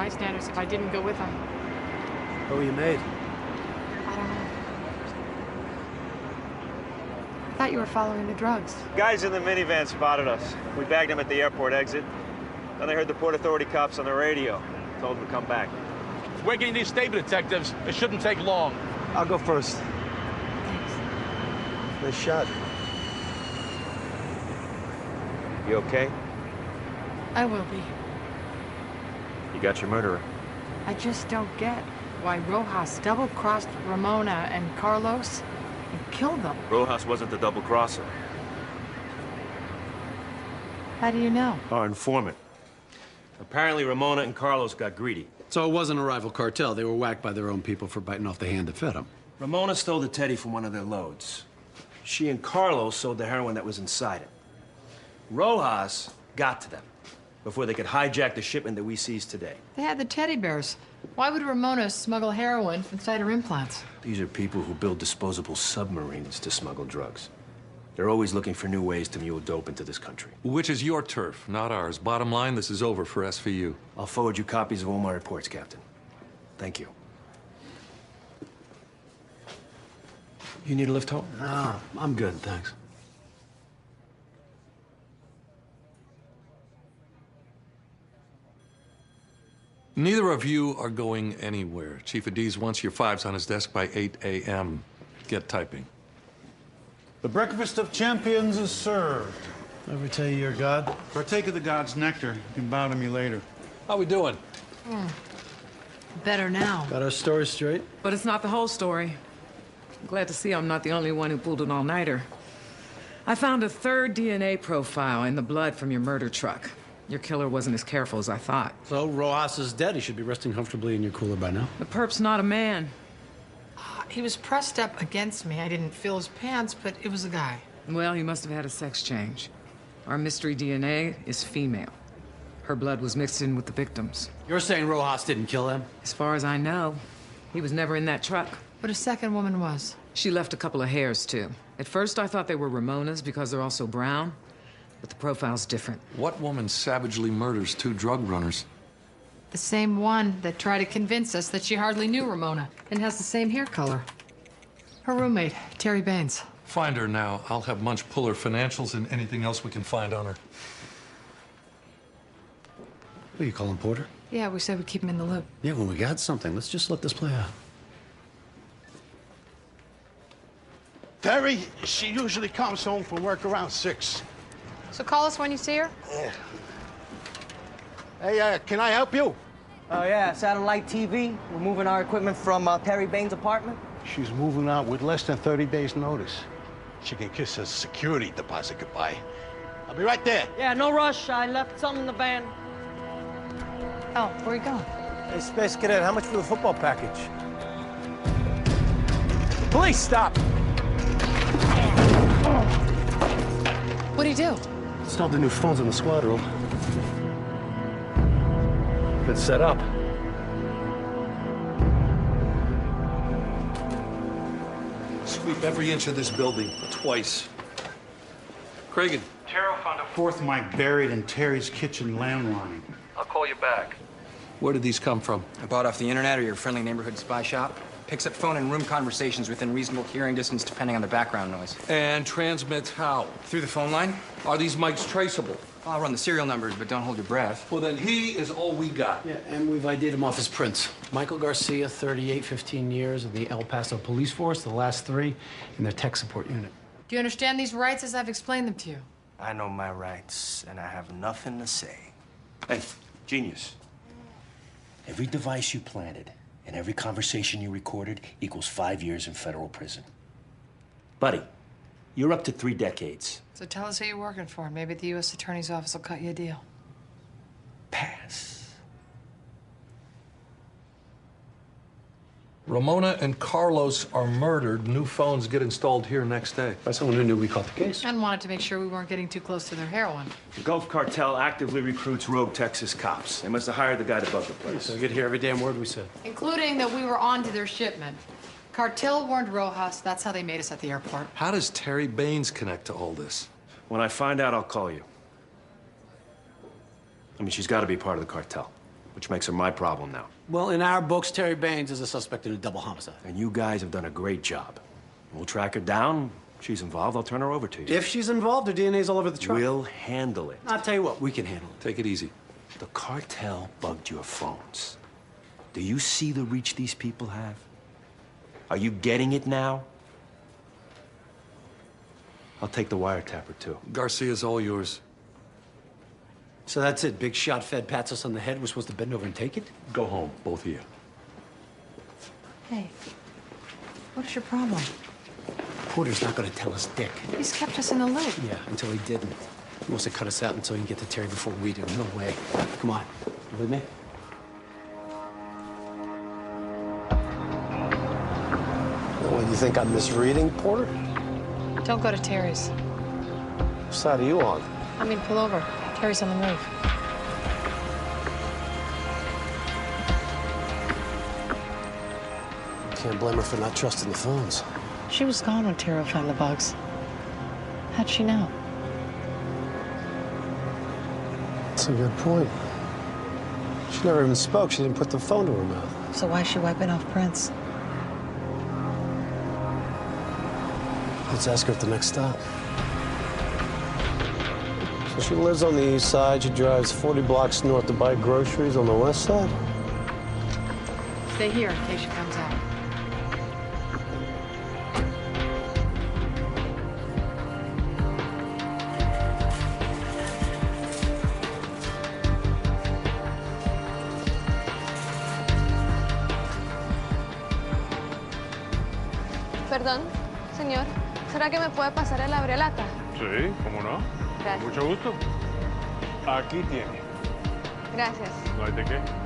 bystanders if I didn't go with them. What were you made? I don't know. I thought you were following the drugs. Guys in the minivan spotted us. We bagged them at the airport exit. Then they heard the Port Authority cops on the radio. Told them to come back. We're getting these stable detectives. It shouldn't take long. I'll go first. Thanks. Nice shot. You okay? I will be. You got your murderer. I just don't get why Rojas double-crossed Ramona and Carlos and killed them. Rojas wasn't the double-crosser. How do you know? Our informant. Apparently, Ramona and Carlos got greedy. So it wasn't a rival cartel. They were whacked by their own people for biting off the hand that fed them. Ramona stole the teddy from one of their loads. She and Carlos sold the heroin that was inside it. Rojas got to them before they could hijack the shipment that we seized today. They had the teddy bears. Why would Ramona smuggle heroin inside her implants? These are people who build disposable submarines to smuggle drugs. They're always looking for new ways to mule dope into this country. Which is your turf, not ours. Bottom line, this is over for SVU. I'll forward you copies of all my reports, Captain. Thank you. You need a lift home? No, I'm good, thanks. Neither of you are going anywhere. Chief of D's wants your fives on his desk by 8 a.m. Get typing. The breakfast of champions is served. Ever tell you you're God? Partake of the god's nectar. You can bow to me later. How we doing? Better now. Got our story straight? But it's not the whole story. I'm glad to see I'm not the only one who pulled an all-nighter. I found a third DNA profile in the blood from your murder truck. Your killer wasn't as careful as I thought. So Rojas is dead. He should be resting comfortably in your cooler by now. The perp's not a man. He was pressed up against me. I didn't feel his pants, but it was a guy. Well, he must have had a sex change. Our mystery DNA is female. Her blood was mixed in with the victim's. You're saying Rojas didn't kill him? As far as I know, he was never in that truck. But a second woman was. She left a couple of hairs, too. At first, I thought they were Ramona's because they're also brown, but the profile's different. What woman savagely murders two drug runners? The same one that tried to convince us that she hardly knew Ramona and has the same hair color. Her roommate, Terry Baines. Find her now. I'll have Munch pull her financials and anything else we can find on her. What, you calling Porter? Yeah, we said we'd keep him in the loop. Yeah, when we got something, let's just let this play out. Terry, she usually comes home from work around 6. So call us when you see her? Yeah. Hey, can I help you? Oh, yeah, satellite TV. We're moving our equipment from Terry Baines' apartment. She's moving out with less than 30 days' notice. She can kiss her security deposit goodbye. I'll be right there. Yeah, no rush. I left some in the van. Oh, where are you going? Hey, Space Cadet, how much for the football package? Police, stop! What'd he do? Installed the new phones in the squad room. Been set up. Sweep every inch of this building twice. Kragan. Terrell found a fourth mic buried in Terry's kitchen landline. I'll call you back. Where did these come from? I bought off the internet or your friendly neighborhood spy shop. Picks up phone and room conversations within reasonable hearing distance depending on the background noise. And transmits how? Through the phone line? Are these mics traceable? I'll run the serial numbers, but don't hold your breath. Well, then he is all we got. Yeah, and we've ID'd him off his prints. Michael Garcia, 38, 15 years in the El Paso Police Force, the last 3 in their tech support unit. Do you understand these rights as I've explained them to you? I know my rights, and I have nothing to say. Hey, genius. Every device you planted and every conversation you recorded equals 5 years in federal prison. Buddy, you're up to 3 decades. So tell us who you're working for. Maybe the U.S. Attorney's Office will cut you a deal. Pass. Ramona and Carlos are murdered. New phones get installed here next day. By someone who knew we caught the case. And wanted to make sure we weren't getting too close to their heroin. The Gulf Cartel actively recruits rogue Texas cops. They must have hired the guy to bug the place. So get here every damn word we said. Including that we were on to their shipment. Cartel warned Rojas. That's how they made us at the airport. How does Terry Baines connect to all this? When I find out, I'll call you. I mean, she's got to be part of the cartel. which makes her my problem now. Well, in our books, Terry Baines is a suspect in a double homicide. And you guys have done a great job. We'll track her down. She's involved, I'll turn her over to you. If she's involved, her DNA's all over the truck. We'll handle it. I'll tell you what, we can handle it. Take it easy. The cartel bugged your phones. Do you see the reach these people have? Are you getting it now? I'll take the wiretapper, too. Garcia's all yours. So that's it. Big shot Fed pats us on the head. We're supposed to bend over and take it? Go home, both of you. Hey, what's your problem? Porter's not going to tell us dick. He's kept us in the loop. Yeah, until he didn't. He wants to cut us out until he can get to Terry before we do. No way. Come on. You with me? What, you think I'm misreading, Porter? Don't go to Terry's. What side are you on? I mean, pull over. Terry's on the move. Can't blame her for not trusting the phones. She was gone when Terry found the bugs. How'd she know? That's a good point. She never even spoke. She didn't put the phone to her mouth. So why's she wiping off prints? Let's ask her at the next stop. So she lives on the east side. She drives 40 blocks north to buy groceries on the west side? Stay here in case she comes out. Perdón, señor. ¿Será que me puede pasar el abrelata? Sí, ¿cómo no? Gracias. Con mucho gusto. Aquí tiene. Gracias. No hay de qué.